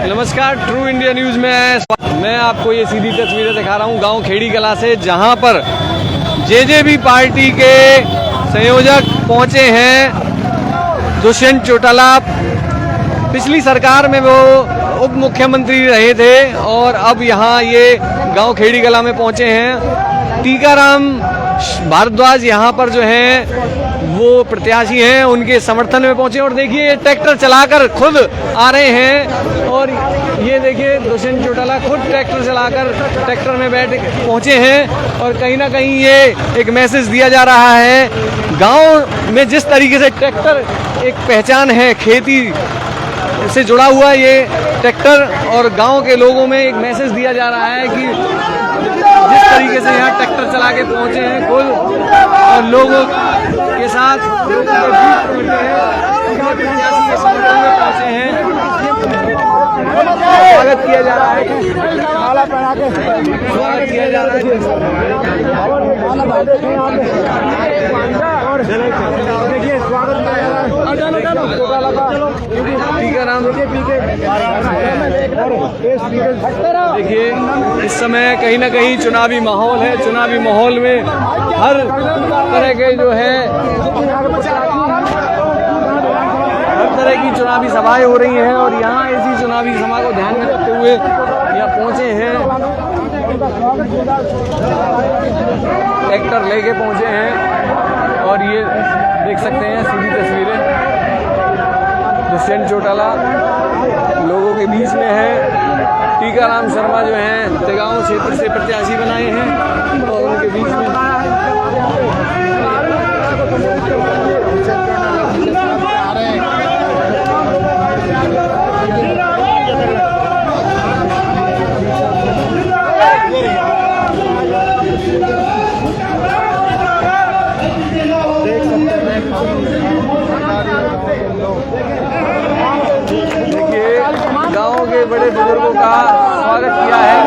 नमस्कार, true India news में मैं आपको ये सीधी तस्वीरें दिखा रहा हूँ गांव खेड़ी कला से, जहां पर जेजेपी पार्टी के संयोजक पहुंचे हैं। दुष्यंत चौटाला पिछली सरकार में वो उप मुख्यमंत्री रहे थे और अब यहाँ ये गांव खेड़ी कला में पहुंचे हैं। टीकाराम भारद्वाज यहाँ पर जो हैं वो प्रत्याशी हैं, उनके समर्थन में पहुंचे और देखिए ट्रैक्टर चलाकर खुद आ रहे हैं। और ये देखिए दुष्यंत चौटाला खुद ट्रैक्टर चलाकर ट्रैक्टर में बैठ पहुंचे हैं और कहीं ना कहीं ये एक मैसेज दिया जा रहा है। गांव में जिस तरीके से ट्रैक्टर एक पहचान है, खेती से जुड़ा हुआ ये ट्रैक्टर, और गांव के लोगों में एक मैसेज दिया जा रहा है कि जिस तरीके से यहाँ ट्रैक्टर चला के पहुंचे हैं खुद और लोगों के साथ पहुंचे हैं, स्वागत किया जा रहा है, स्वागत किया जा रहा है। देखिए स्वागत देखिए इस समय कहीं ना कहीं चुनावी माहौल है। चुनावी माहौल में हर तरह के जो है हर तरह की चुनावी सभाएं हो रही हैं और यहाँ इसी चुनावी सभा को ध्यान में रखते हुए यहाँ पहुँचे हैं, ट्रैक्टर लेके पहुँचे हैं। और ये देख सकते हैं सीधी तस्वीरें, दुष्यंत चौटाला लोगों के बीच में है। टीकाराम शर्मा जो हैं तेगांव क्षेत्र से प्रत्याशी बनाए हैं और उनके बीच में गांव के बड़े बुजुर्गों का स्वागत किया है।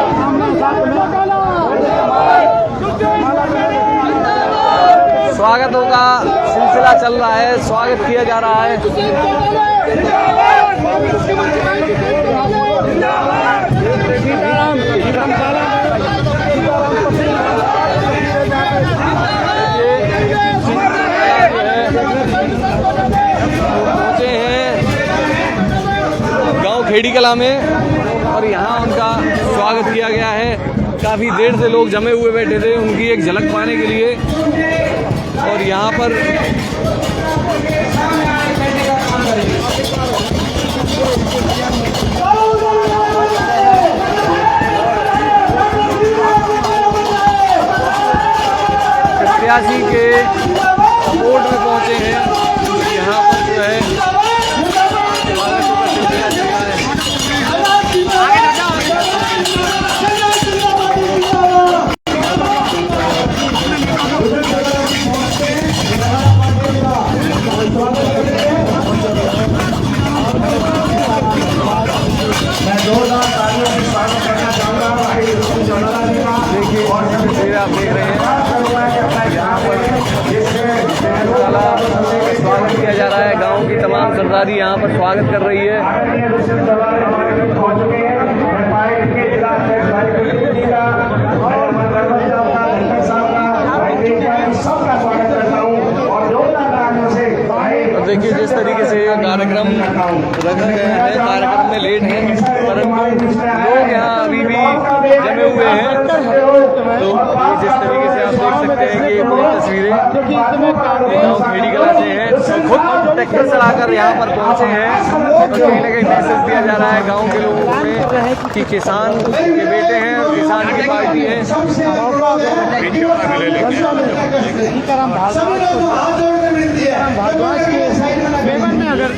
स्वागतों का सिलसिला चल रहा है, स्वागत किया जा रहा है। पहुंचे हैं गांव खेड़ी कला में और यहाँ उनका स्वागत किया गया है। काफ़ी देर से लोग जमे हुए बैठे थे उनकी एक झलक पाने के लिए। और यहाँ पर प्रत्याशी के सपोर्ट में पहुँचे हैं। यहाँ पर जो है आप देख रहे हैं यहाँ पर स्वागत किया जा रहा है। गांव की तमाम सरदारी यहाँ पर स्वागत कर रही है। और देखिए जिस तरीके से यह कार्यक्रम रखा गया है, कार्यक्रम में लेट है परंतु लोग यहाँ अभी भी जमे हुए हैं। तो जिस तरीके से आप देख सकते हैं कि ये पूरी तस्वीरें गाँव खेड़ी कला से हैं, खुद ट्रैक्टर चलाकर यहाँ पर पहुँचे हैं और कहीं ना कहीं मैसेज दिया जा रहा है गाँव के लोगों में कि किसान के बेटे हैं और किसान की पार्टी है। भारद्वाज के फेवर में अगर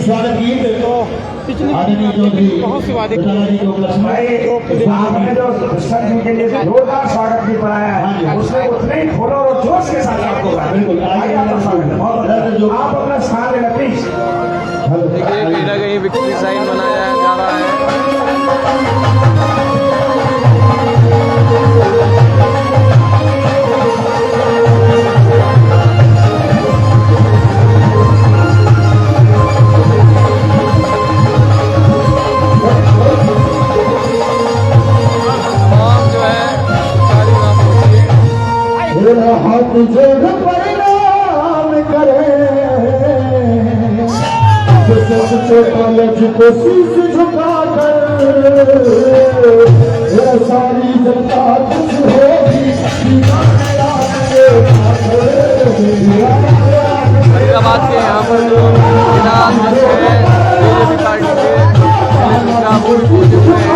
स्वागत किए तो बहुत सी वादे के लिए जोरदार स्वागत भी बनाया है, उसने उतने ही फूलों और जोश के साथ आपको बिल्कुल आप अपना स्थान लेना प्लीज। देखिए कहीं ना कहीं विक्ट्री साइन बनाया जा रहा है। जो परिणाम करे को शीश झुका कर सारी जनता खुश होगी। फरीदाबाद के यहाँ पर जो जिला अध्यक्ष है बीजेपी पार्टी के राहुल पहुंचे हुए हैं।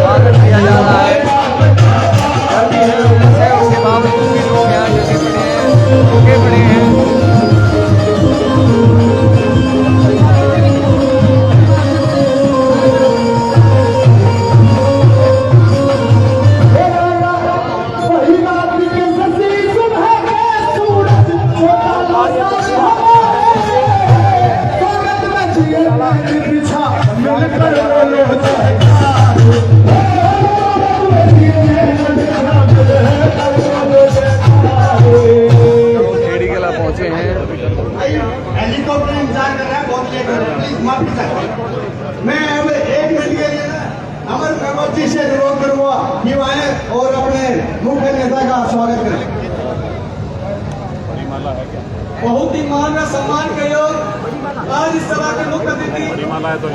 स्वागत किया जा रहा है। उसके बावजूद भी लोग यहाँ जगे पड़े हैं, रुके पड़े हैं। खेड़ी कला पहुंचे हैं। हेलीकॉप्टर इंतजार कर रहा है, बहुत लेट हो रहा है, प्लीज माफी चाहता हूं। मैं अब 1 मिनट के लिए ना अमर प्रमोद जी से अनुरोध करूंगा कि वो आए और अपने मुख्य नेता का स्वागत करें। बहुत ही मान व सम्मान के योग आज इस सभा के मुख्य अतिथि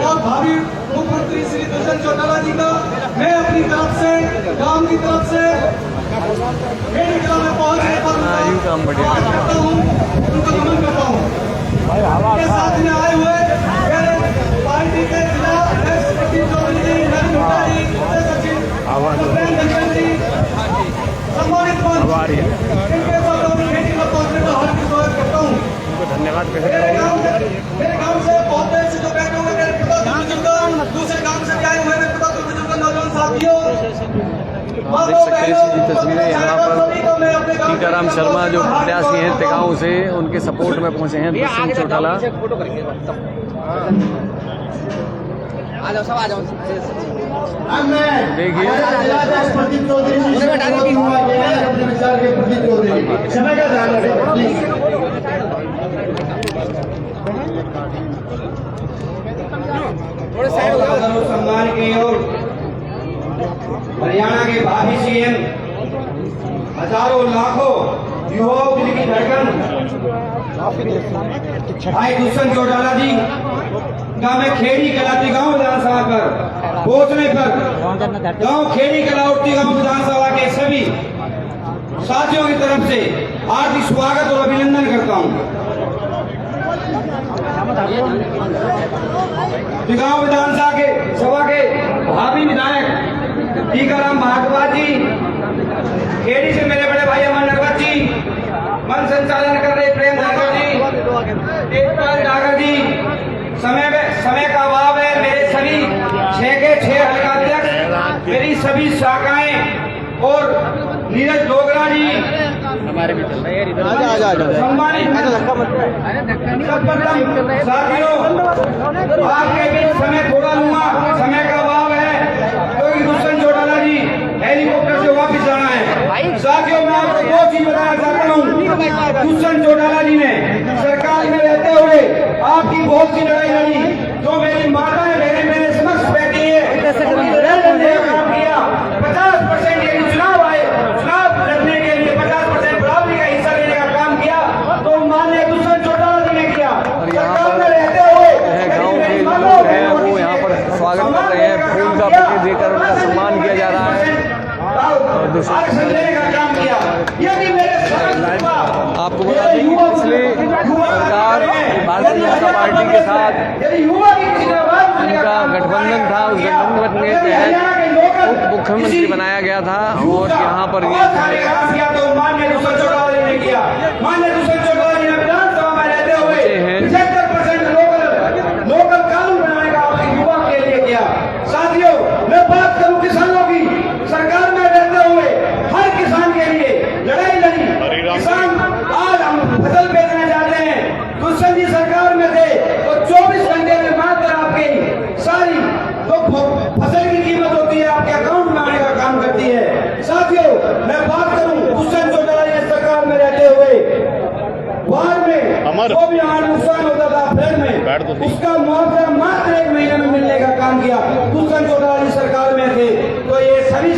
और भावी मुख्यमंत्री श्री दुष्यंत चौटाला जी का मैं अपनी तरफ से गांव की तरफ से खेड़ी कला में पहुंचने पर स्वागत करता हूं, उनको नमन करता हूं। के साथ में आए हुए मेरे पार्टी के जिला अध्यक्ष सचिन चौधरी जी, नरेंद्र गुप्ता जी, सचिव सुप्रेम धनखड़ जी, सम्मानित मंच, इनके साथ अपनी खेड़ी कला पहुंचने पर हार्दिक स्वागत करता हूं। धन्यवाद। मेरे गांव से बहुत देर से जो बैठे हुए मेरे पिता बुजुर्ग, दूसरे गांव से आए हुए मेरे पिता बुजुर्ग नौजवान साथियों, देख सकते हैं सीधी तस्वीरें यहाँ पर टीकाराम शर्मा जो प्रत्याशी हैं टिकाऊ से, उनके सपोर्ट में पहुंचे हैं दुष्यंत चौटाला। देखिए समय का ध्यान रखें। सम्मान के योग हरियाणा के भावी सीएम, हजारों लाखों युवाओं दिल की धड़कन भाई दुष्यंत चौटाला जी का मैं खेड़ी कलाती गांव विधानसभा पर पहुंचने पर गांव खेड़ी कला उठती गांव विधानसभा के सभी साथियों की तरफ से हार्दिक स्वागत और अभिनंदन करता हूं। गांव विधानसभा के सभा के भावी विधायक टीकाराम भारद्वाज जी, खेड़ी से मेरे बड़े भाई अमन नरवत जी, मन संचालन कर रहे प्रेम धनखड़ जी, तेजपाल डागर जी, समय का अभाव है। मेरे सभी 6 के 6 हल्का अध्यक्ष, मेरी सभी शाखाएं और नीरज डोगरा जी, हमारे भी चल रहे हैं। सम्मानित साथियों, आपके बीच समय थोड़ा लूंगा, समय का अभाव है क्योंकि दुष्यंत चौटाला जी हेलीकॉप्टर से वापस जाना है। साथियों, मैं आपको 2 चीज बताना चाहता हूँ। दुष्यंत चौटाला जी ने सरकार में रहते हुए आपकी बहुत सी लड़ाई लड़ी, जो मेरी माताएं बहनें मेरे समक्ष बैठी है, काम किया। 50% यदि चुनाव आए, चुनाव लड़ने के लिए 50% बराबरी का हिस्सा लेने का काम किया तो माननीय दुष्यंत चौटाला जी ने किया। सरकार में रहते हुए गाँव के लोग हैं वो यहाँ पर स्वागत कर रहे हैं, फूल का बुके देकर उनका सम्मान किया जा रहा है। आपको बता दें कि पिछले सरकार भारतीय जनता पार्टी के साथ उनका गठबंधन था, उस गठबंधन के तहत उप मुख्यमंत्री बनाया गया था और यहाँ पर लोकल कानून बनाने का आपके युवा के लिए किया। साथियों, मैं बात करूं किसानों की, सरकार में रहते हुए हर किसान के लिए लड़ाई लड़ी। किसान आज हम फसल बेचना चाहते हैं, दुष्यंत जी सरकार में थे तो 24 घंटे में मात्र आपकी सारी तो फसल की कीमत होती है आपके अकाउंट में आने का काम करती है। साथियों, मैं बात करूं दुष्यंत चौटाला जी सरकार में रहते हुए वार में जो भी हमारा नुकसान होता था फ्लड में, उसका मुआवजा मात्र 1 महीने में मिलने का काम किया। दुष्यंत चौटाला जी सरकार में थे तो ये सभी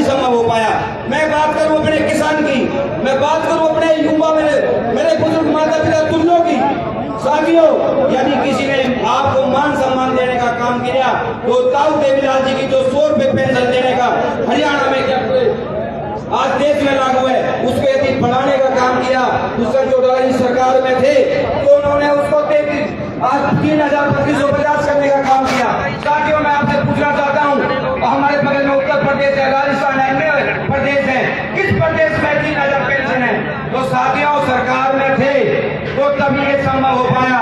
संभव हो पाया। मैं बात करूं अपने किसान की, मैं बात करूं अपने युवा मेरे बुजुर्ग माता पिता तुल्यों की। साथियों, यदि किसी ने आपको मान सम्मान देने का काम किया तो ताऊ देवीलाल जी की जो 100 रुपए पेंशन देने का हरियाणा में क्या आज देश में लागू है, उसको यदि बढ़ाने का काम किया दुष्यंत चौटाला जी सरकार में थे तो उन्होंने उसको आज 3,350 करने का काम किया। साथियों, मैं आपसे पूछना चाहता हूँ, हमारे बगल में उत्तर प्रदेश है, राजस्थान है, प्रदेश है, किस प्रदेश में 3,000 पेंशन है? तो साथियों, सरकार में थे तो तभी ये संभव हो पाया।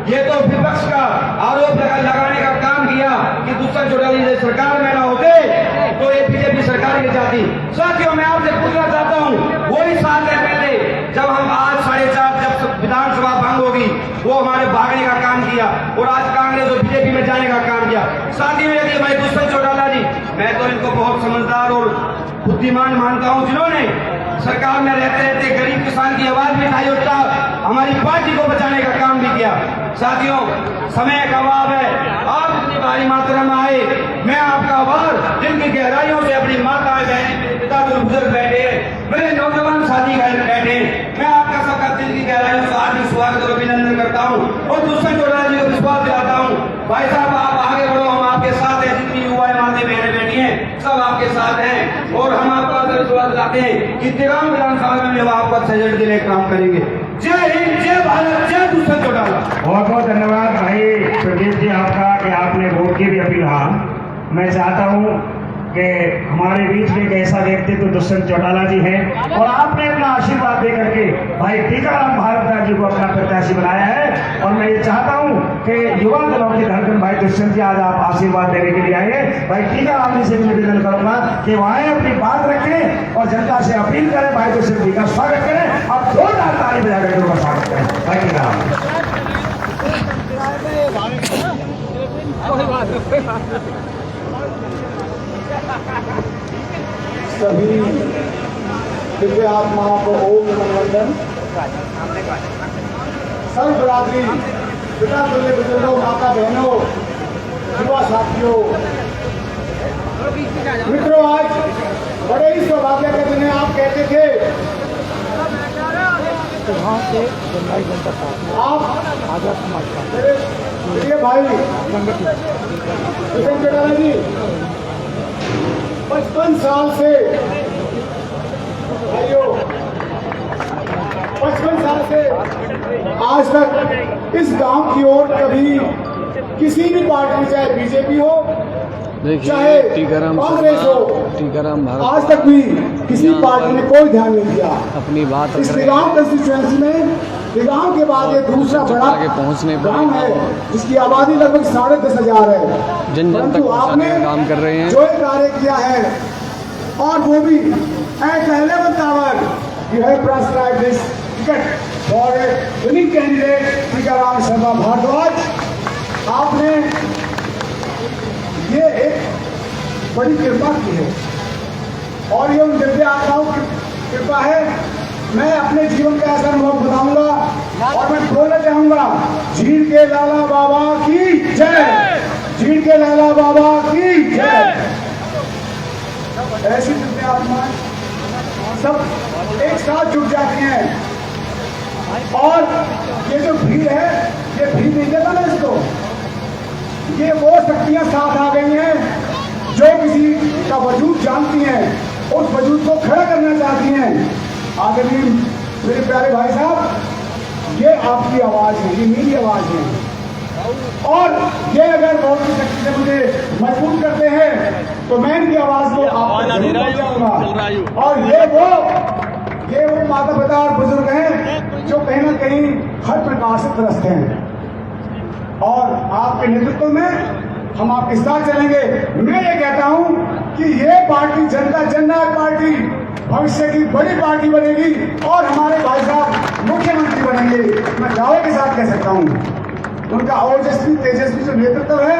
ये तो विपक्ष का आरोप लगाने का काम किया कि दुष्यंत चौटाला जी सरकार में ना होते तो ये बीजेपी सरकार की जाती। साथियों, मैं आपसे पूछना चाहता हूँ, वही 7 दिन पहले जब हम आज 4:30 जब विधानसभा भंग होगी वो हमारे भागने का काम किया और आज कांग्रेस और बीजेपी में जाने का काम किया। साथियों, यदि भाई दुष्यंत चौटाला जी, मैं तो इनको बहुत समझदार और बुद्धिमान मानता हूँ, जिन्होंने सरकार में रहते रहते गरीब किसान की आवाज भी उठाई और हमारी पार्टी को बचाने का काम भी किया। साथियों, समय का अभाव है, आप इतनी भारी मात्रा में आए, मैं आपका आभार जिनकी गहराइयों से अपनी माताएं बहन पिता जो बुजुर्ग बैठे हैं, मेरे नौजवान साथी बैठे, मैं आपका सबका दिल की गहराइयों से हार्दिक स्वागत और अभिनंदन करता हूँ और दुष्यंत चौटाला जी को विश्वास दिलाता हूँ, भाई साहब आप आगे बढ़ो, हम आपके साथ हैं। जितनी युवाएं माते बहने बैठी हैं सब आपके साथ हैं और हम आपका विश्वास दिलाते हैं कि तिरांग विधानसभा में हम आपका सजट देने का काम करेंगे। जय हिंद, जय भारत, जय दुष्यंत चौटाला। बहुत बहुत धन्यवाद भाई प्रदीप जी आपका कि आपने वोट की भी अपील। हाँ, मैं चाहता हूँ कि हमारे बीच में एक ऐसा व्यक्तित्व दुष्यंत चौटाला जी हैं और आपने अपना आशीर्वाद दे करके भाई टीकाराम भारद्वाज जी को अपना प्रत्याशी बनाया है और मैं ये चाहता हूँ कि युवा दलों के धड़कन भाई दुष्यंत जी आज आप आशीर्वाद देने के लिए आए। भाई टीकाराम जी से भी निवेदन करूंगा कि वहाँ अपनी बात रखें और जनता से अपील करें, भाई दुष्यंत जी का स्वागत करें और जोरदार ताली बजा करके उनका स्वागत करें। भाई टीकाराम सभी दिव्य आत्माओं को ओम नमन। सर्व बरादरी, पिता तुल्य बुजुर्गों, माता बहनों, युवा साथियों, मित्रों, आज बड़े ही सौभाग्य के दिन है। आप कहते थे आप मेरे भाई दुष्यंत चौटाला जी 55 साल से, भाइयों 55 साल से आज तक इस गांव की ओर कभी किसी भी पार्टी में, चाहे बीजेपी हो चाहे कांग्रेस हो, आज तक भी किसी पार्टी ने कोई ध्यान नहीं दिया अपनी बात। इस गांव कंस्टिट्यूएंसी में गांव के बाद ये दूसरा बड़ा गांव है जिसकी आबादी लगभग 10,500 है। परंतु आपने काम कर रहे हैं, जो कार्य किया है और वो भी पहले बतावर you have prescribed this ticket for a winning candidate Tikaram Sharma Bhardwaj. आपने ये एक बड़ी कृपा की है और ये उन दिव्य आत्माओं की कृपा है। मैं अपने जीवन का ऐसा अनुभव बताऊंगा और मैं बोलना चाहूंगा, झील के लाला बाबा की जय, झील के लाला बाबा की जय। ऐसी दिव्य आत्माएं सब एक साथ जुट जाती हैं और ये जो भीड़ है, ये भीड़ नहीं देता ना इसको, ये वो शक्तियां साथ आ गई हैं जो किसी का वजूद जानती हैं, उस वजूद को खड़ा करना चाहती हैं। आदरणीय मेरे प्यारे भाई साहब, ये आपकी आवाज है, ये मेरी आवाज है और ये अगर वोट की शक्ति से मुझे मजबूत करते हैं तो मैं इनकी आवाज को आप तक पहुंचाऊंगा। और ये वो माता पिता और बुजुर्ग हैं जो कहीं ना कहीं हर प्रकार से त्रस्त हैं और आपके नेतृत्व में हम आपके साथ चलेंगे। मैं ये कहता हूं कि ये पार्टी जनता जननायक पार्टी भविष्य की बड़ी पार्टी बनेगी और हमारे भाई साहब मुख्यमंत्री बनेंगे। मैं दावे के साथ कह सकता हूं उनका ओजस्वी तेजस्वी जो नेतृत्व है,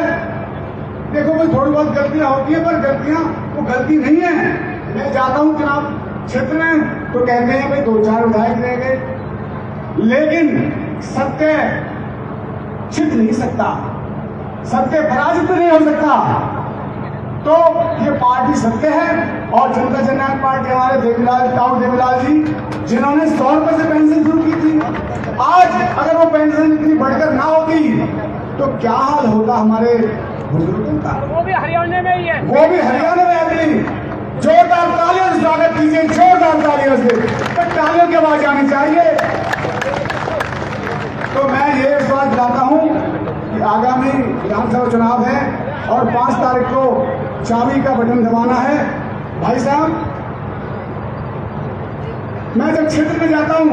देखो भाई थोड़ी बहुत गलतियां होती है पर गलतियां वो गलती नहीं है। मैं जाता हूं चुनाव क्षेत्र में तो कहते हैं भाई 2-4 विधायक रह गए, लेकिन सत्य छिप नहीं सकता, सत्य पराजित नहीं हो सकता। तो ये पार्टी सत्य है और जनता जननायक पार्टी हमारे देवीलाल जी जिन्होंने 100 रुपए से पेंशन शुरू की थी, आज अगर वो पेंशन इतनी बढ़कर ना होती तो क्या हाल होता हमारे बुजुर्गों का। वो भी हरियाणा में ही है, वो भी हरियाणा में आती। जोरदार तालियों से स्वागत कीजिए, जोरदार तालियों से, तो तालियों की आवाज आनी चाहिए। तो मैं ये विश्वास दिलाता हूं कि आगामी विधानसभा चुनाव है और 5 तारीख को चाबी का बटन दबाना है। भाई साहब, मैं जब क्षेत्र में जाता हूं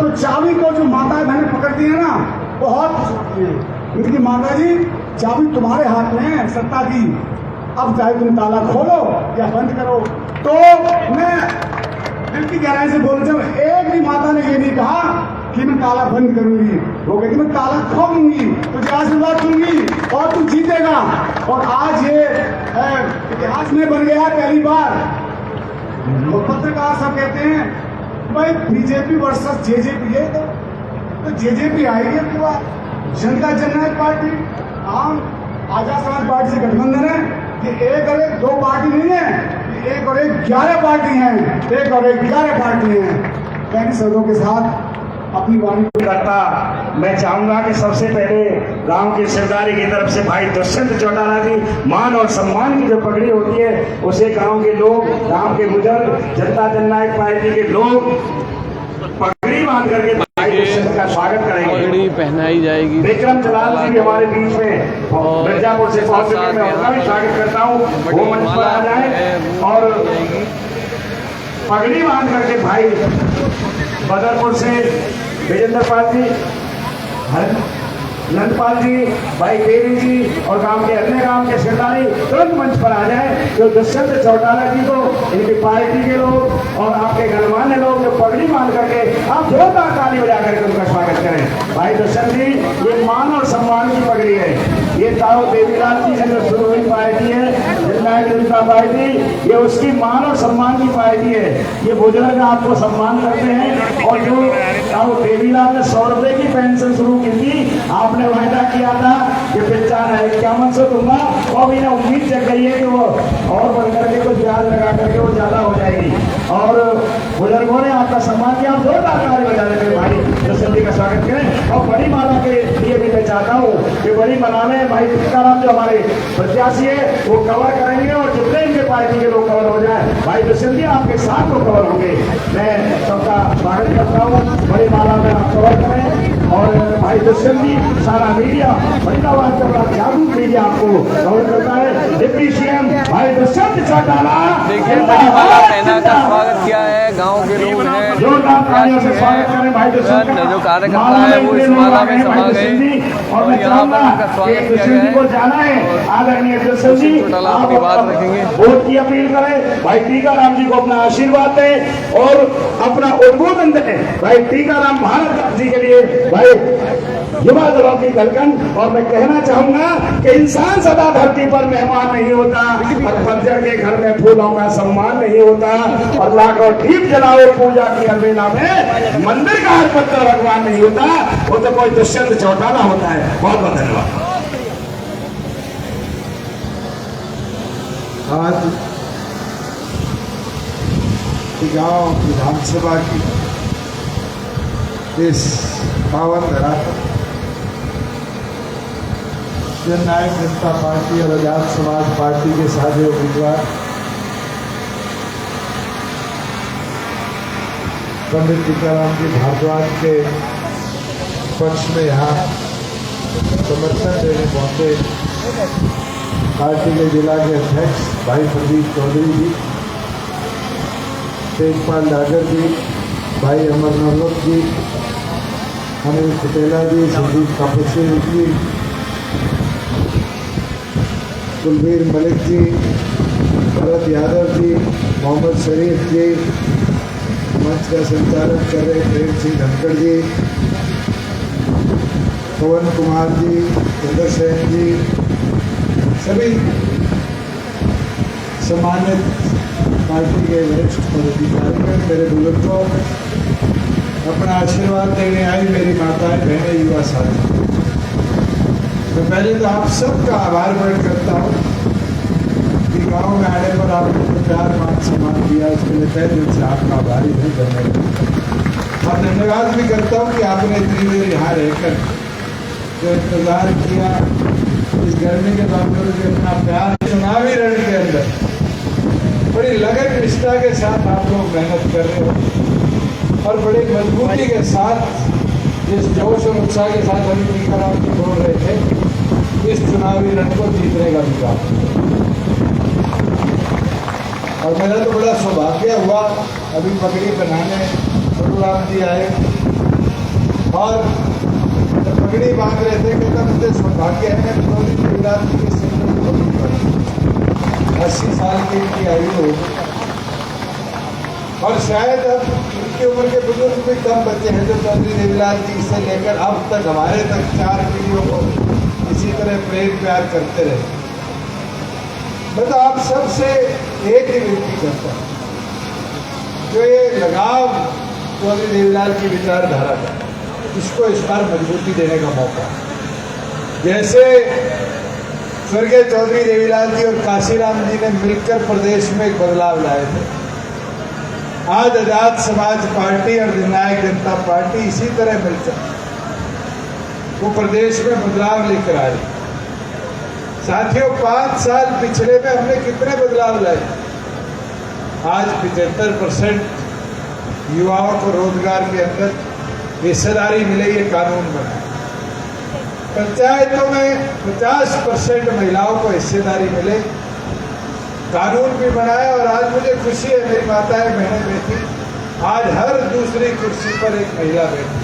तो चाबी को जो माताएं बहनें पकड़ती है ना, बहुत खुश होती है। उनकी माता जी, चाबी तुम्हारे हाथ में है सत्ता की, अब चाहे तुम ताला खोलो या बंद करो। तो मैं दिल की गहराई से बोल रहा हूं, एक भी माता ने ये नहीं कहा कि मैं ताला बंद करूंगी, वो कहती मैं ताला खोलूंगी, तुझे आशीर्वाद दूंगी और तू जीतेगा। और आज ये इतिहास में बन गया पहली बार। और पत्रकार सब कहते हैं भाई बीजेपी वर्सेस जेजेपी है, तो जेजेपी आएगी अब की बार। जनता जननायक पार्टी आम आजाद समाज पार्टी से गठबंधन है। ये 1 और 1 2 पार्टी नहीं है, ये 1 और 1 11 पार्टी हैं, 1 और 1 11 पार्टी हैं। 35 शब्दों के साथ अपनी वाणी करता मैं चाहूंगा कि सबसे पहले गांव की सरदारी की तरफ से भाई दुष्यंत चौटाला जी मान और सम्मान की जो पगड़ी होती है उसे गांव के लोग, गांव के बुजुर्ग, जनता जननायक पार्टी के लोग पगड़ी बांध करके भाई दुष्यंत का स्वागत करेंगे। पगड़ी पहनाई जाएगी। विक्रम जलाल जी भी हमारे बीच में मिर्जापुर से पहुंच चुके हैं, मैं उनका भी स्वागत करता हूँ। वो मंच पर आ जाए और पगड़ी बांध करके भाई बदरपुर से विजेंद्र पाल जी, नंदपाल जी, भाई देवी जी और गांव के अन्य गांव के सरदारी तुरंत मंच पर आ जाए। जो दुष्यंत चौटाला जी को इनकी पार्टी के लोग और आपके गणमान्य लोग जो पगड़ी बांध करके आप जोरदार ताली बजा करके उनका स्वागत करें। भाई दुष्यंत जी, ये मान और सम्मान की पगड़ी है। ये ताऊ देवीलाल जी से जो शुरू हुई पार्टी है जननायक जनता पार्टी, ये उसकी मान और सम्मान की पार्टी है। ये बुजुर्ग आपको सम्मान करते हैं। और जो ताऊ देवीलाल ने 100 रुपए की पेंशन शुरू की थी, आपने वायदा किया था कि 51 दूंगा, और इन्हें उम्मीद जग गई है कि वो और बढ़ करके कुछ ब्याज लगा करके वो ज्यादा हो जाएगी। और बुजुर्गों ने आपका सम्मान किया, आप जोरदार ताली बजा देते भाई दुष्यंत जी का स्वागत करें। और बड़ी माला के लिए भी मैं चाहता हूँ कि बड़ी माला में भाई टीकाराम जो हमारे प्रत्याशी है वो कवर करेंगे और जितने इनके पार्टी के लोग कवर हो जाए, भाई दुष्यंत जी आपके साथ वो कवर होंगे। मैं सबका स्वागत करता हूँ, बड़ी माला में आप कवर करें। और भाई दुष्यंत जी, सारा मीडिया फरीदाबाद का बड़ा जागरूक मीडिया आपको कवर करता है। डिप्टी सीएम भाई दुष्यंत चौटाला, देखिए बड़ी माला पहना का स्वागत किया है। गांव के लोग हैं, जोरदार तालियों से स्वागत करें भाई दुष्यंत का। जो कार्यकर्ता है वो इस माला में समा गए और यहाँ पर उनका स्वागत किया गया है। को जाना है आदरणीय दुष्यंत जी, चौटाला अपनी बात रखेंगे। वोट की अपील करें, भाई टीकाराम जी को अपना आशीर्वाद दें और अपना उद्बोधन दें। भाई टीकाराम भारत जी के लिए भाई युवा दलों की धड़कन। और मैं कहना चाहूंगा कि इंसान सदा धरती पर मेहमान नहीं होता और बंजर के घर में फूलों का सम्मान नहीं होता और लाखों दीप जलाओ पूजा की अलवेला में मंदिर का हरपत्र भगवान नहीं होता, वो तो कोई दुष्यंत चौटाला होता है। बहुत बहुत धन्यवाद। आज गांव विधानसभा की इस पावन धरा पर जननायक जनता पार्टी और आजाद समाज पार्टी के साझे उम्मीदवार पंडित टीकाराम जी भारद्वाज के पक्ष में यहाँ समर्थन देने पहुंचे पार्टी के जिला के अध्यक्ष भाई प्रदीप चौधरी जी, तेजपाल डागर जी, भाई अमर नवलत जी, अनिल पटेला जी, संदीप कापसेर जी, कुलबीर मलिक जी, भरत यादव जी, मोहम्मद शरीफ जी, मंच का संचालन कर रहे प्रेम सिंह धनखड़ जी, पवन कुमार जी, चंद्र सेन जी, सभी सम्मानित पार्टी के वरिष्ठ पदाधिकारी, मेरे बुजुर्गों, अपना आशीर्वाद देने आई मेरी माताएं, बहनें, युवा साथी। तो पहले तो आप सबका आभार व्यक्त करता हूँ कि गांव में आने पर आपने जो प्यार मान सम्मान दिया, उसके लिए तहे दिल से आपका आभारी हूँ। धन्यवाद। और धन्यवाद भी करता हूँ कि आपने इतनी देर यहाँ रहकर जो इंतजार किया, इस गर्मी के बावजूद भी अपना प्यार, चुनावी रण के अंदर बड़ी लगन निष्ठा के साथ आप लोग मेहनत कर रहे हो और बड़ी मजबूती के साथ, जिस जोश और उत्साह के साथ अभी टीका राम जी बोल रहे थे, इस चुनावी रण को जीतने का विचार। और मेरा तो बड़ा सौभाग्य हुआ, अभी पगड़ी बनाने राम जी आए और जब पगड़ी बांध रहे थे कि तब मुझे सौभाग्य है, चौधरी देवीलाल जी के सिर में 80 साल की इनकी आयु हो और शायद अब उनकी उम्र के बुजुर्ग भी कम बच्चे हैं जो चौधरी देवीलाल जी से लेकर अब तक हमारे तक 4 पीढ़ियों को इसी तरह प्रेम प्यार करते रहे। मैं तो आप सबसे एक ही विनती करता हूँ, जो ये लगाव चौधरी देवीलाल की विचारधारा का, इसको इस बार मजबूती देने का मौका। जैसे स्वर्गीय चौधरी देवीलाल जी और काशीराम जी ने मिलकर प्रदेश में एक बदलाव लाए थे, आज आजाद समाज पार्टी और जननायक जनता पार्टी इसी तरह मिलकर वो प्रदेश में बदलाव लेकर आ रही। साथियों, 5 साल पिछले में हमने कितने बदलाव लाए? आज 75% युवाओं को रोजगार के अंदर हिस्सेदारी मिले, ये कानून बना। पंचायतों में 50% महिलाओं को हिस्सेदारी मिले, कानून भी बनाया। और आज मुझे खुशी है, मेरी माताएं बहनें बैठी, आज हर दूसरी कुर्सी पर एक महिला बैठी।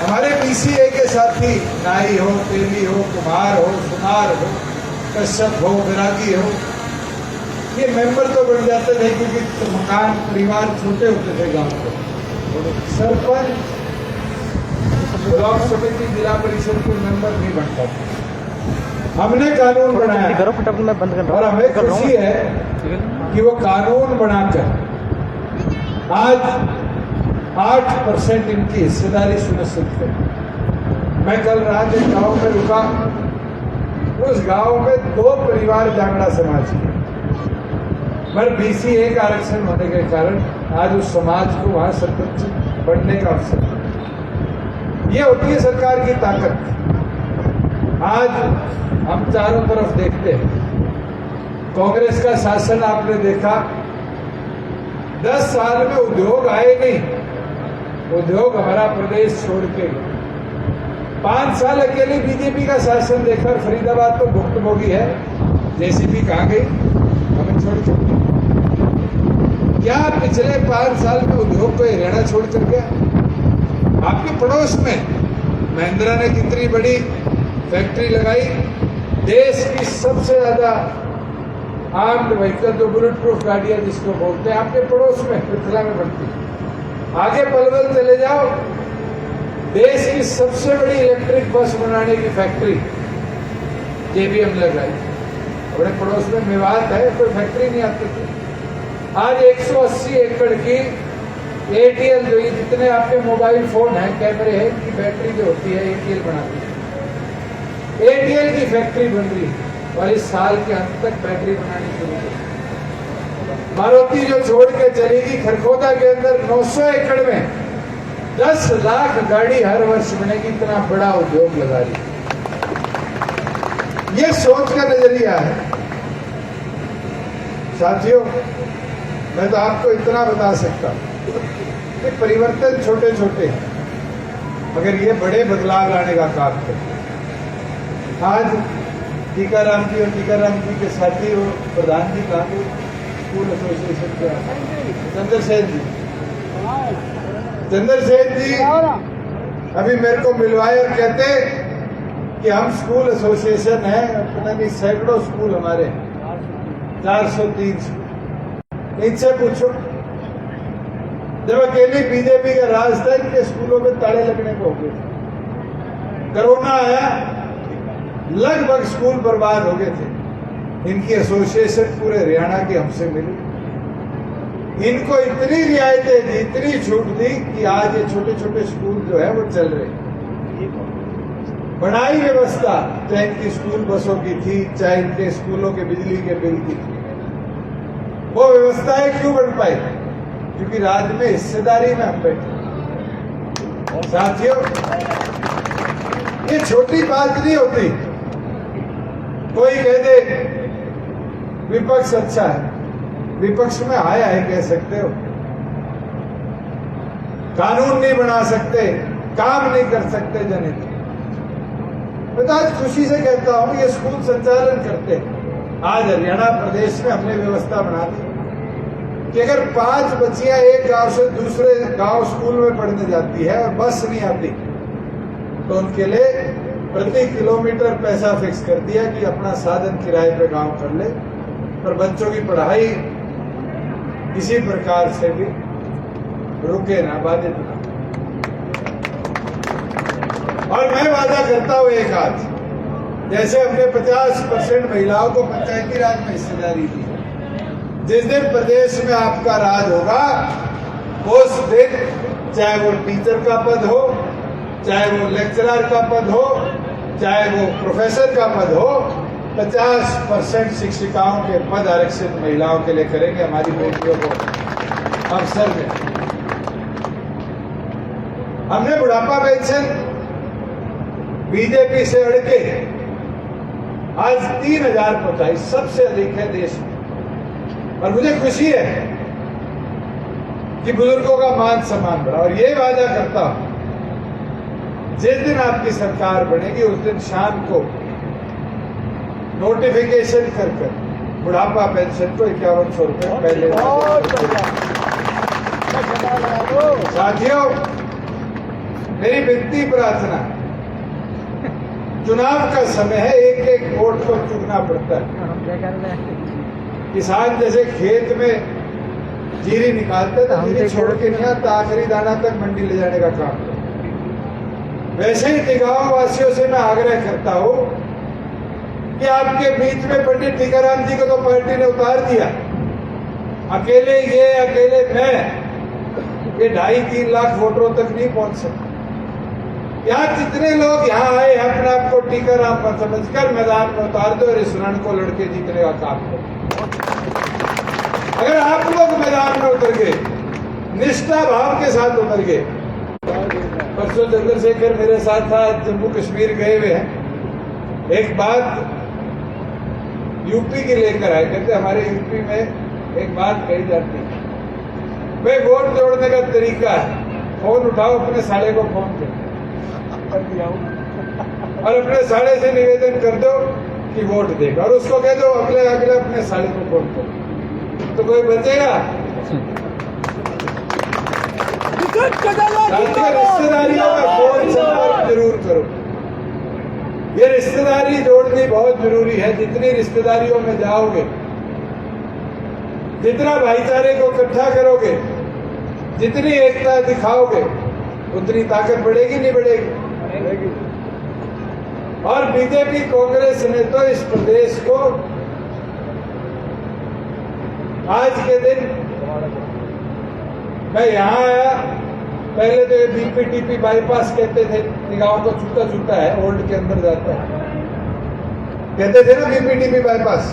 हमारे पीसीए के साथी नाई हो, तेली हो, कुम्हार हो, सुनार हो, कश्यप हो, बैरागी हो, ये मेंबर तो बन जाते थे क्योंकि तो मकान परिवार छोटे होते थे गांव के। सरपंच, ब्लॉक समिति, जिला परिषद के मेंबर नहीं बन पाते। हमने कानून बनाया और हमें खुशी है कि वो कानून बनाकर आज 8% इनकी हिस्सेदारी सुनिश्चित करें। मैं कल रात एक गांव में रुका, उस गांव में 2 परिवार जांगड़ा समाज के, पर BCA का आरक्षण होने के कारण आज उस समाज को वहां सरपंच बनने का अवसर। ये होती है सरकार की ताकत। आज हम चारों तरफ देखते हैं, कांग्रेस का शासन आपने देखा, 10 साल में उद्योग आए नहीं, उद्योग हमारा प्रदेश छोड़ के। 5 साल अकेले बीजेपी का शासन देखकर फरीदाबाद तो भुक्तभोगी है, JCB कहाँ गई, हमें छोड़ छोड़ क्या पिछले 5 साल में उद्योग को हरियाणा छोड़ कर गया? आपके पड़ोस में महिंद्रा ने कितनी बड़ी फैक्ट्री लगाई, देश की सबसे ज्यादा आर्म्ड व्हीकल जो बुलेट प्रूफ गाड़ियां जिसको बोलते हैं, आपके पड़ोस में मिथिला में बनती है। आगे पलवल चले जाओ, देश की सबसे बड़ी इलेक्ट्रिक बस बनाने की फैक्ट्री JBM लगाई। अपने पड़ोस में मेवात है, कोई फैक्ट्री नहीं आती थी। आज 180 एकड़ की ATL, जो ये जितने आपके मोबाइल फोन हैं, कैमरे हैं, इनकी बैटरी जो होती है ATL बनाती है। ATL की फैक्ट्री बन रही है और इस साल के अंत तक बैटरी बनानी शुरू होगी। मारुति जो छोड़ के चलेगी, खरखोदा के अंदर 900 एकड़ में 10 लाख गाड़ी हर वर्ष बनेगी, इतना बड़ा उद्योग लगा रही। ये सोच का नजरिया है। साथियों, मैं तो आपको इतना बता सकता हूं कि परिवर्तन छोटे छोटे हैं, मगर ये बड़े बदलाव लाने का काम करते हैं। आज टीकाराम जी और टीकाराम जी के साथी वो प्रधान जी कहा, स्कूल एसोसिएशन के चंद्रसेन जी अभी मेरे को मिलवाए और कहते कि हम स्कूल एसोसिएशन है, पता नहीं सैकड़ों स्कूल हमारे, 403 स्कूल। इनसे पूछो, जब अकेली बीजेपी का राज था, इनके स्कूलों में ताले लगने को हो गए। कोरोना आया, लगभग स्कूल बर्बाद हो गए थे। इनकी एसोसिएशन पूरे हरियाणा की हमसे मिली। इनको इतनी रियायतें दी, इतनी छूट दी कि आज ये छोटे छोटे स्कूल जो है वो चल रहे हैं। बनाई व्यवस्था, चाहे इनकी स्कूल बसों की थी, चाहे इनके स्कूलों के बिजली के बिल की थी, वो व्यवस्थाएं क्यों बन पाई? क्योंकि राज्य में हिस्सेदारी में हम बैठे। साथियों, ये छोटी बात नहीं होती। कोई कह दे विपक्ष अच्छा है, विपक्ष में आया है कह सकते हो, कानून नहीं बना सकते, काम नहीं कर सकते जनहित। मैं तो आज खुशी से कहता हूं ये स्कूल संचालन करते हैं। आज हरियाणा प्रदेश में हमने व्यवस्था बना दी कि अगर 5 बच्चियां एक गांव से दूसरे गांव स्कूल में पढ़ने जाती है और बस नहीं आती, तो उनके लिए प्रति किलोमीटर पैसा फिक्स कर दिया कि अपना साधन किराए पे गांव कर ले, पर बच्चों की पढ़ाई किसी प्रकार से भी रुके ना, बाधित ना। और मैं वादा करता हूं एक आज, जैसे हमने 50% महिलाओं को पंचायती राज में हिस्सेदारी दी, जिस दिन प्रदेश में आपका राज होगा उस दिन चाहे वो टीचर का पद हो, चाहे वो लेक्चरर का पद हो, चाहे वो प्रोफेसर का पद हो, 50% शिक्षिकाओं के पद आरक्षित महिलाओं के लिए करेंगे। हमारी बेटियों को अवसर दें। हमने बुढ़ापा पेंशन बीजेपी से अड़के आज 3000 पहुंचाई, सबसे अधिक है देश में। और मुझे खुशी है कि बुजुर्गों का मान सम्मान बढ़ा। और ये वादा करता हूं, जिस दिन आपकी सरकार बनेगी उस दिन शाम को नोटिफिकेशन कर बुढ़ापा पेंशन को 5100 रुपये पहले। साथियों, मेरी विनती प्रार्थना, चुनाव का समय है, एक एक वोट को चुनना पड़ता है। किसान जैसे खेत में जीरी निकालते तो जीरी छोड़ के नहीं आता, आखिरी दाना तक मंडी ले जाने का काम। वैसे ही टिकाऊ वासियों से मैं आग्रह करता हूं कि आपके बीच में पंडित टीकाराम जी को तो पार्टी ने उतार दिया, अकेले ये अकेले मैं ये 2.5-3 लाख वोटरों तक नहीं पहुंच सकते। यहाँ जितने लोग यहाँ आए हैं अपने आप को टीकाराम पर समझकर मैदान में उतार दो और इस रण को लड़के जीतने का काम करो। अगर आप लोग मैदान में उतर गए, निष्ठा भाव के साथ उतर गए। परसों चंद्रशेखर मेरे साथ था, जम्मू कश्मीर गए हुए हैं। एक बात यूपी की लेकर आए, कहते हमारे यूपी में एक बात कही जाती है, भाई वोट जोड़ने का तरीका है, फोन उठाओ, अपने साले को फोन कर दिया और अपने साले से निवेदन कर दो कि वोट देगा, और उसको कह दो अगले अपने साले को फोन करो, तो कोई बचेगा? रिश्तेदारियों में फोन संपर्क जरूर करो। ये रिश्तेदारी जोड़नी बहुत जरूरी है। जितनी रिश्तेदारियों में जाओगे, जितना भाईचारे को इकट्ठा करोगे, जितनी एकता दिखाओगे, उतनी ताकत बढ़ेगी नहीं बढ़ेगी? और बीजेपी कांग्रेस ने तो इस प्रदेश को आज के दिन, मैं यहां आया, पहले तो ये बीपीटीपी बाईपास कहते थे, निगाहों को छूता छूता है, ओल्ड के अंदर जाता है, कहते थे ना बीपीटीपी बाईपास।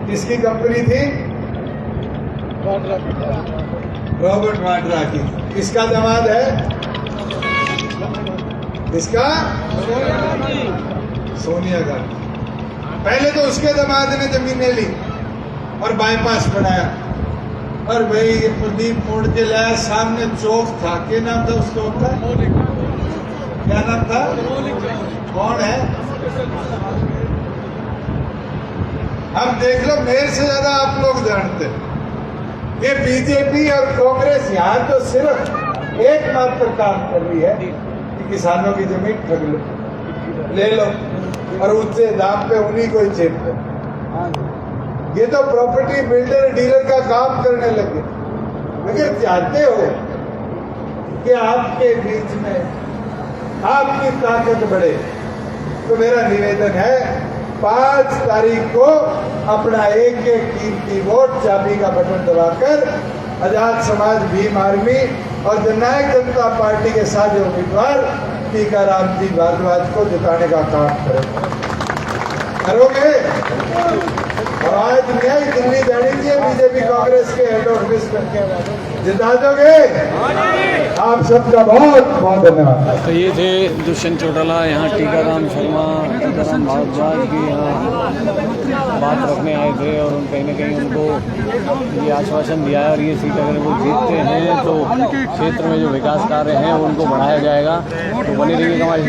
किसकी कंपनी थी? रॉबर्ट वाड्रा की। किसका दामाद है? किसका? सोनिया गांधी। पहले तो उसके दामाद ने जमीनें ली और बाईपास बनाया, और भाई ये प्रदीप मोड़ के लाया, सामने चौक था, क्या नाम था उस चौक का? क्या नाम था? कौन है? अब देख लो, मेरे से ज्यादा आप लोग जानते हैं। ये बीजेपी और कांग्रेस यहाँ तो सिर्फ एकमात्र काम कर रही है कि किसानों की जमीन ठग लो, ले लो और ऊंचे दाम पे उन्हीं को ही चेप दो। ये तो प्रॉपर्टी बिल्डर डीलर का काम करने लगे। अगर चाहते हो कि आपके बीच में आपकी ताकत बढ़े, तो मेरा निवेदन है 5 तारीख को अपना एक कीमती वोट चाबी का बटन दबाकर आजाद समाज भीम आर्मी और जननायक जनता पार्टी के साझे उम्मीदवार टीकाराम जी भारद्वाज को जिताने का काम करोगे। और आज न्याय दिल्ली जानी थी बीजेपी कांग्रेस के हेड ऑफिस करके जिता दोगे। आप सबका बहुत बहुत धन्यवाद। तो ये थे दुष्यंत चौटाला यहाँ टीकाराम शर्मा, टीकाराम भारद्वाज की यहाँ बात रखने आए थे और कहीं ना कहीं उनको ये आश्वासन दिया है और ये सीट अगर वो जीतते हैं तो क्षेत्र में जो विकास कार्य हैं उनको बढ़ाया जाएगा। तो बनी रहिएगा हमारे